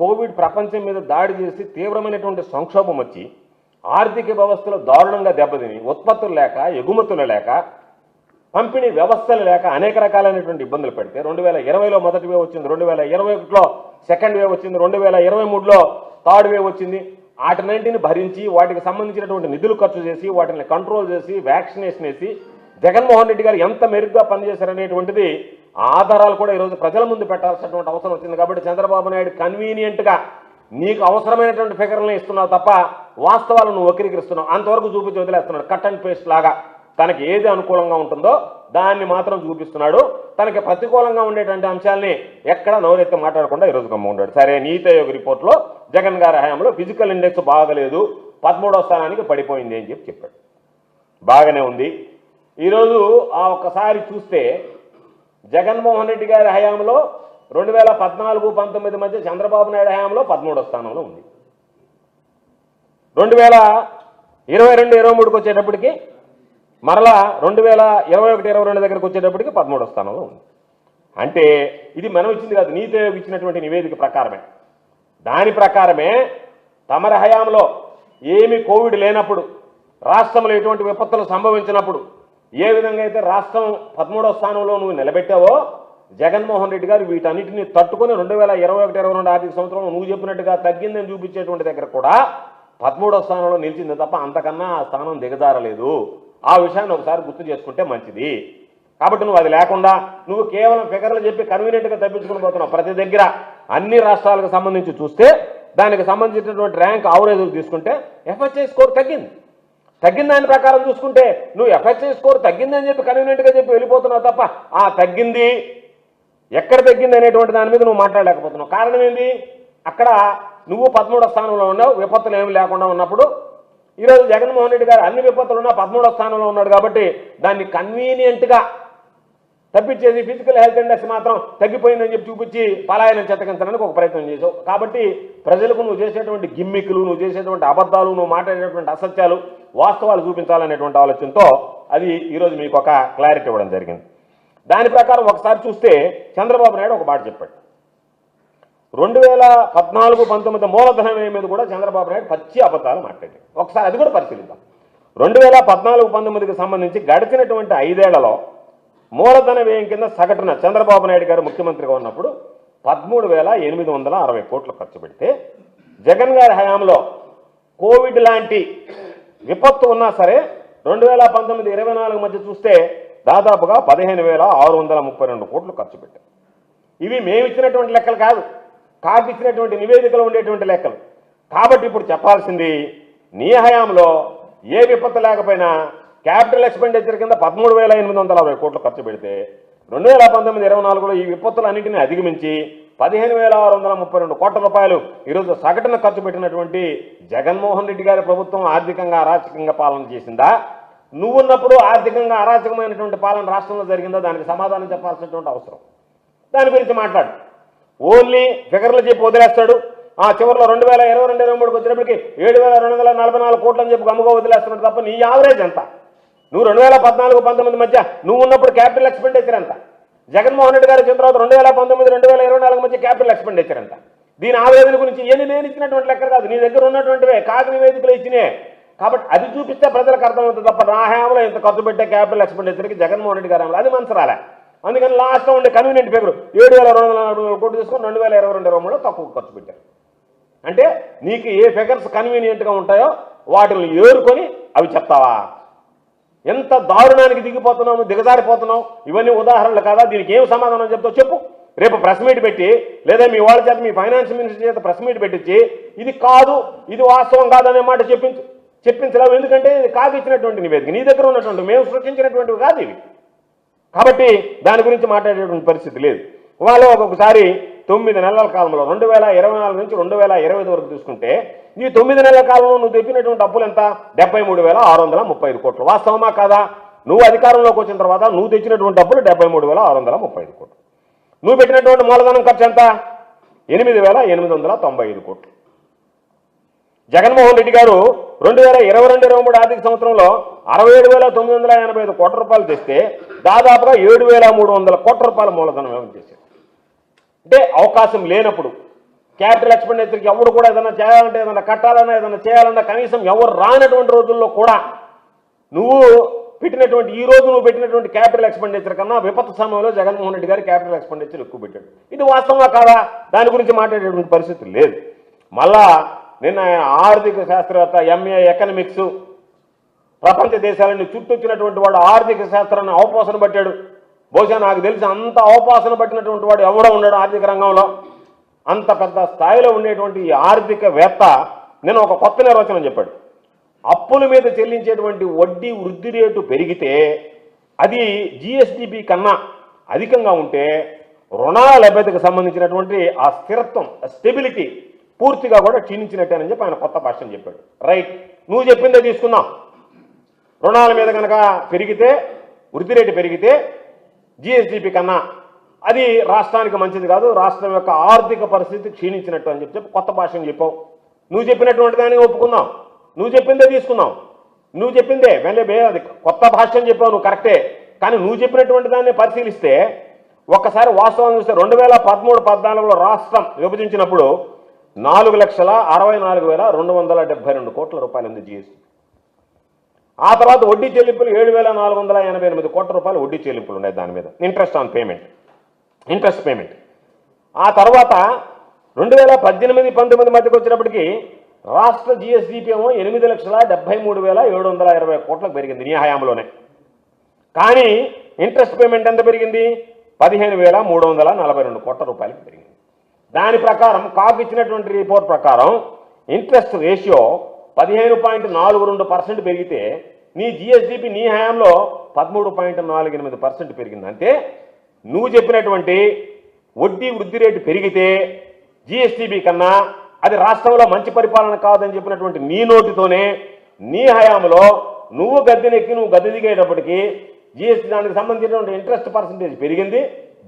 Covid ప్రపంచం మీద దాడి చేసి తీవ్రమైనటువంటి సంక్షోభం వచ్చి ఆర్థిక వ్యవస్థలో దారుణంగా దెబ్బతిని ఉత్పత్తులు లేక ఎగుమతులు లేక పంపిణీ వ్యవస్థలు లేక అనేక రకాలైనటువంటి ఇబ్బందులు పెడితే 2020లో మొదటి వేవ్ వచ్చింది, 2021లో సెకండ్ వేవ్ వచ్చింది, 2023లో థర్డ్ వేవ్ వచ్చింది. వాటినన్నింటిని భరించి వాటికి సంబంధించినటువంటి నిధులు ఖర్చు చేసి వాటిని కంట్రోల్ చేసి వ్యాక్సినేషన్ వేసి జగన్మోహన్ రెడ్డి గారు ఎంత మెరుగ్గా పనిచేశారనేటువంటిది ఆధారాలు కూడా ఈరోజు ప్రజల ముందు పెట్టాల్సినటువంటి అవసరం వచ్చింది. కాబట్టి చంద్రబాబు నాయుడు కన్వీనియంట్గా నీకు అవసరమైనటువంటి ఫిగర్లను ఇస్తున్నావు తప్ప వాస్తవాలను నువ్వు వక్రీకరిస్తున్నావు, అంతవరకు చూపించి వదిలేస్తున్నాడు. కట్ అండ్ పేస్ట్ లాగా తనకి ఏది అనుకూలంగా ఉంటుందో దాన్ని మాత్రం చూపిస్తున్నాడు. తనకి ప్రతికూలంగా ఉండేటువంటి అంశాలని ఎక్కడ నోరెత్తి మాట్లాడకుండా ఈరోజు గమ్మున్నాడు. సరే, నీతి ఆయోగ్ రిపోర్ట్లో జగన్ గారి హయాంలో ఫిజికల్ ఇండెక్స్ బాగలేదు, 13వ స్థానానికి పడిపోయింది అని చెప్పాడు. బాగానే ఉంది. ఈరోజు ఆ ఒక్కసారి చూస్తే జగన్మోహన్ రెడ్డి గారి హయాంలో 2014-19 మధ్య చంద్రబాబు నాయుడు హయాంలో 13వ స్థానంలో ఉంది. 2022-23కి వచ్చేటప్పటికి మరలా 2021-22 దగ్గరకు వచ్చేటప్పటికి 13వ స్థానంలో ఉంది. అంటే ఇది మనం ఇచ్చింది కాదు, నీతి ఆయోగ్ ఇచ్చినటువంటి నివేదిక ప్రకారమే. దాని ప్రకారమే తమరి హయాంలో ఏమి కోవిడ్ లేనప్పుడు, రాష్ట్రంలో ఎటువంటి విపత్తులు సంభవించినప్పుడు ఏ విధంగా అయితే రాష్ట్రం 13వ స్థానంలో నువ్వు నిలబెట్టావో జగన్మోహన్ రెడ్డి గారు వీటన్నిటిని తట్టుకొని 2021-22 ఆర్థిక సంవత్సరంలో నువ్వు చెప్పినట్టుగా తగ్గిందని చూపించేటువంటి దగ్గర కూడా 13వ స్థానంలో నిలిచింది తప్ప అంతకన్నా ఆ స్థానం దిగజారలేదు. ఆ విషయాన్ని ఒకసారి గుర్తు చేసుకుంటే మంచిది. కాబట్టి నువ్వు అది లేకుండా నువ్వు కేవలం ఫిగర్లు చెప్పి కన్వీనియంట్గా తప్పించుకుని పోతున్నావు. ప్రతి దగ్గర అన్ని రాష్ట్రాలకు సంబంధించి చూస్తే దానికి సంబంధించినటువంటి ర్యాంక్ ఆవరేజ్లు తీసుకుంటే ఎఫ్హెచ్ఐ స్కోర్ తగ్గిన దాని ప్రకారం చూసుకుంటే నువ్వు ఎఫ్హెచ్ఐ స్కోర్ తగ్గిందని చెప్పి కన్వీనియంట్గా చెప్పి వెళ్ళిపోతున్నావు తప్ప ఆ తగ్గింది ఎక్కడ తగ్గింది అనేటువంటి దాని మీద నువ్వు మాట్లాడలేకపోతున్నావు. కారణం ఏంది? అక్కడ నువ్వు 13వ స్థానంలో ఉన్నావు, విపత్తులు ఏమి లేకుండా ఉన్నప్పుడు. ఈరోజు జగన్మోహన్ రెడ్డి గారు అన్ని విపత్తులు ఉన్నా 13వ స్థానంలో ఉన్నాడు కాబట్టి దాన్ని కన్వీనియంట్గా తప్పించేసి ఫిజికల్ హెల్త్ ఇండెక్స్ మాత్రం తగ్గిపోయిందని చెప్పి చూపించి పలాయనం చెత్తకించడానికి ఒక ప్రయత్నం చేసావు. కాబట్టి ప్రజలకు నువ్వు చేసేటువంటి గిమ్మిక్లు, నువ్వు చేసేటువంటి అబద్ధాలు, నువ్వు మాట్లాడేటువంటి అసత్యాలు, వాస్తవాలు చూపించాలనేటువంటి ఆలోచనతో అది ఈరోజు మీకు ఒక క్లారిటీ ఇవ్వడం జరిగింది. దాని ప్రకారం ఒకసారి చూస్తే చంద్రబాబు నాయుడు ఒక మాట చెప్పాడు. 2014-19 మూలధన వ్యయం మీద కూడా చంద్రబాబు నాయుడు పచ్చి అబద్ధాలు మాట్లాడాడు. ఒకసారి అది కూడా పరిశీలిద్దాం. 2014-19కి సంబంధించి గడిచినటువంటి 5 ఏళ్లలో మూలధన వ్యయం కింద సగటున చంద్రబాబు నాయుడు గారు ముఖ్యమంత్రిగా ఉన్నప్పుడు 13,860 కోట్లు ఖర్చు పెడితే, జగన్ గారి హయాంలో కోవిడ్ లాంటి విపత్తు ఉన్నా సరే 2019-24 మధ్య చూస్తే దాదాపుగా 15,632 కోట్లు ఖర్చు పెట్టారు. ఇవి మేము ఇచ్చినటువంటి లెక్కలు కాదు, కాకి ఇచ్చినటువంటి నివేదికలో ఉండేటువంటి లెక్కలు. కాబట్టి ఇప్పుడు చెప్పాల్సింది, నీ హయాంలో ఏ విపత్తు లేకపోయినా క్యాపిటల్ ఎక్స్పెండిచర్ కింద 13,860 కోట్లు ఖర్చు పెడితే 2019-24లో ఈ విపత్తులన్నింటినీ అధిగమించి 15,632 కోట్ల రూపాయలు ఈరోజు సగటున ఖర్చు పెట్టినటువంటి జగన్మోహన్ రెడ్డి గారి ప్రభుత్వం ఆర్థికంగా అరాచకంగా పాలన చేసిందా? నువ్వున్నప్పుడు ఆర్థికంగా అరాచకమైనటువంటి పాలన రాష్ట్రంలో జరిగిందా? దానికి సమాధానం చెప్పాల్సినటువంటి అవసరం. దాని గురించి మాట్లాడు. ఓన్లీ ఫిగర్లు చెప్పి వదిలేస్తాడు. ఆ చివరిలో 2022-23కి వచ్చినప్పటికీ 7,244 కోట్లు అని చెప్పి గమ్ముగా వదిలేస్తున్నాడు తప్ప నీ యావరేజ్ ఎంత? నువ్వు 2014-19 మధ్య నువ్వు ఉన్నప్పుడు క్యాపిటల్ ఎక్స్పెండిచర్ ఎంత? జగన్మోహన్ రెడ్డి గారు వచ్చిన తర్వాత 2019-2024 మధ్య క్యాపిటల్ ఎక్స్పెండిచర్ ఎంత? దీని ఆవేదన గురించి నేను ఇచ్చినటువంటి లెక్కలు కాదు, నీ దగ్గర ఉన్నటువంటివే కాకి నివేదికలు ఇచ్చినే. కాబట్టి అది చూపిస్తే ప్రజలకు అర్థమవుతుంది తప్ప నా హయాంలో ఇంత ఖర్చు పెట్టే క్యాపిటల్ ఎక్స్పెండిచర్కి జగన్మోహన్ రెడ్డి గారు అది మనసు రాలే. అందుకని లాస్ట్లో ఉండే కన్వీనియంట్ ఫిగర్ 7,244 కోట్లు తీసుకొని 2022-23లో తక్కువ ఖర్చు పెట్టారు. అంటే నీకు ఏ ఫిగర్స్ కన్వీనియంట్గా ఉంటాయో వాటిని ఏరుకొని అవి చెప్తావా? ఎంత దారుణానికి దిగిపోతున్నావు, దిగజారిపోతున్నావు. ఇవన్నీ ఉదాహరణలు కాదా? దీనికి ఏం సమాధానం చెప్తావు చెప్పు. రేపు ప్రెస్ మీట్ పెట్టి, లేదా మీ వాళ్ళ చేత, మీ ఫైనాన్స్ మినిస్టర్ చేత ప్రెస్ మీట్ పెట్టించి ఇది కాదు, ఇది వాస్తవం కాదనే మాట చెప్పించలేవు. ఎందుకంటే ఇది కాదు ఇచ్చినటువంటి నివేదిక, నీ దగ్గర ఉన్నటువంటి, మేము సృష్టించినటువంటివి కాదు ఇవి. కాబట్టి దాని గురించి మాట్లాడేటువంటి పరిస్థితి లేదు. వాళ్ళు ఒక్కొక్కసారి 9 నెలల కాలంలో 2024 నుంచి 2025 వరకు చూసుకుంటే ఈ 9 నెలల కాలంలో నువ్వు తెప్పినటువంటి అప్పులు ఎంత? 73,635 కోట్లు. వాస్తవమా కాదా? నువ్వు అధికారంలోకి వచ్చిన తర్వాత నువ్వు తెచ్చినటువంటి అప్పులు 73,635 కోట్లు. నువ్వు పెట్టినటువంటి మూలధనం ఖర్చు ఎంత? 8,895 కోట్లు. జగన్మోహన్ రెడ్డి గారు 2022-23 ఆర్థిక సంవత్సరంలో 67,985 కోట్ల రూపాయలు తెస్తే దాదాపుగా 7,300 కోట్ల రూపాయల మూలధనం వ్యయం చేశారు. అంటే అవకాశం లేనప్పుడు, క్యాపిటల్ ఎక్స్పెండిచర్కి ఎవరు కూడా ఏదైనా చేయాలంటే, ఏదైనా కట్టాలన్నా, ఏదైనా చేయాలన్నా కనీసం ఎవరు రానటువంటి రోజుల్లో కూడా నువ్వు పెట్టినటువంటి క్యాపిటల్ ఎక్స్పెండిచర్ కన్నా విపత్తు సమయంలో జగన్మోహన్ రెడ్డి గారి క్యాపిటల్ ఎక్స్పెండిచర్ ఎక్కువ పెట్టాడు. ఇది వాస్తవంగా కాదా? దాని గురించి మాట్లాడేటువంటి పరిస్థితి లేదు. మళ్ళా నిన్న ఆయన ఆర్థిక శాస్త్రవేత్త, ఎంఏ ఎకనామిక్స్, ప్రపంచ దేశాలని చుట్టొచ్చినటువంటి వాడు ఆర్థిక శాస్త్రాన్ని అవపోసన పట్టాడు. బహుశా నాకు తెలిసి అంత అవపోసన పట్టినటువంటి వాడు ఎవడో ఉన్నాడు ఆర్థిక రంగంలో. అంత పెద్ద స్థాయిలో ఉండేటువంటి ఈ ఆర్థికవేత్త నేను ఒక కొత్త నిర్వచనం చెప్పాడు. అప్పుల మీద చెల్లించేటువంటి వడ్డీ వృద్ధి రేటు పెరిగితే అది జిఎస్డిపి కన్నా అధికంగా ఉంటే రుణాల లభ్యతకు సంబంధించినటువంటి ఆ స్థిరత్వం, స్టెబిలిటీ పూర్తిగా కూడా క్షీణించినట్టేనని చెప్పి ఆయన కొత్త భాషను చెప్పాడు. రైట్, నువ్వు చెప్పిందే తీసుకుందాం. రుణాల మీద కనుక పెరిగితే, వృద్ధి రేటు పెరిగితే జిఎస్డిపి కన్నా అది రాష్ట్రానికి మంచిది కాదు, రాష్ట్రం యొక్క ఆర్థిక పరిస్థితి క్షీణించినట్టు అని చెప్పి కొత్త భాషను చెప్పావు. నువ్వు చెప్పినటువంటి దాన్ని ఒప్పుకుందాం, నువ్వు చెప్పిందే తీసుకుందాం. నువ్వు చెప్పిందే అది కొత్త భాష్యం చెప్పావు, నువ్వు కరెక్టే. కానీ నువ్వు చెప్పినటువంటి దాన్ని పరిశీలిస్తే ఒక్కసారి వాస్తవం చూస్తే 2013-14లో రాష్ట్రం విభజించినప్పుడు 4,64,272 కోట్ల రూపాయలు ఉంది జిఎస్టీ. ఆ తర్వాత వడ్డీ చెల్లింపులు 7,488 కోట్ల రూపాయలు వడ్డీ చెల్లింపులు ఉన్నాయి దాని మీద, ఇంట్రెస్ట్ పేమెంట్. ఆ తర్వాత 2018-19 మధ్యకి వచ్చినప్పటికీ రాష్ట్ర జిఎస్డిపి ఏమో 8,73,720 కోట్లకు పెరిగింది నీ హయాంలోనే. కానీ ఇంట్రెస్ట్ పేమెంట్ ఎంత పెరిగింది? 15,342 కోట్ల రూపాయలకి పెరిగింది. దాని ప్రకారం కాకు ఇచ్చినటువంటి రిపోర్ట్ ప్రకారం ఇంట్రెస్ట్ రేషియో 15.42% పెరిగితే నీ జిఎస్డిపి నీ హయాంలో 13.48% పెరిగింది. అంటే నువ్వు చెప్పినటువంటి వడ్డీ వృద్ధి రేటు పెరిగితే జిఎస్డిపి కన్నా అది రాష్ట్రంలో మంచి పరిపాలన కాదని చెప్పినటువంటి నీ నోటితోనే నీ హయాంలో నువ్వు గద్దెనెక్కి నువ్వు గద్దె దిగేటప్పటికీ జిఎస్టీ దానికి సంబంధించినటువంటి ఇంట్రెస్ట్ పర్సంటేజ్ పెరిగింది,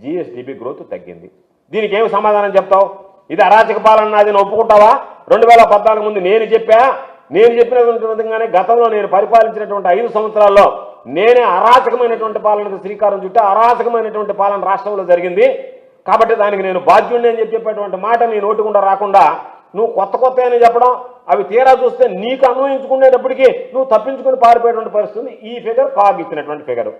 జిఎస్డిపి గ్రోత్ తగ్గింది. దీనికి ఏమి సమాధానం చెప్తావు? ఇది అరాచక పాలన, అది ఒప్పుకుంటావా? 2014 ముందు నేను చెప్పినటువంటి విధంగానే గతంలో నేను పరిపాలించినటువంటి 5 సంవత్సరాల్లో నేనే అరాచకమైనటువంటి పాలనకు శ్రీకారం చుట్టా, అరాచకమైనటువంటి పాలన రాష్ట్రంలో జరిగింది. కాబట్టి దానికి నేను బాధ్యుడిని అని చెప్పేటువంటి మాట నీ నోటికుండా రాకుండా నువ్వు కొత్త అని చెప్పడం, అవి తీరా చూస్తే నీకు అన్వయించుకునేటప్పటికీ నువ్వు తప్పించుకుని పారిపోయేటువంటి పరిస్థితి. ఈ ఫిగర్ కాగ్ ఇచ్చినటువంటి ఫిగర్.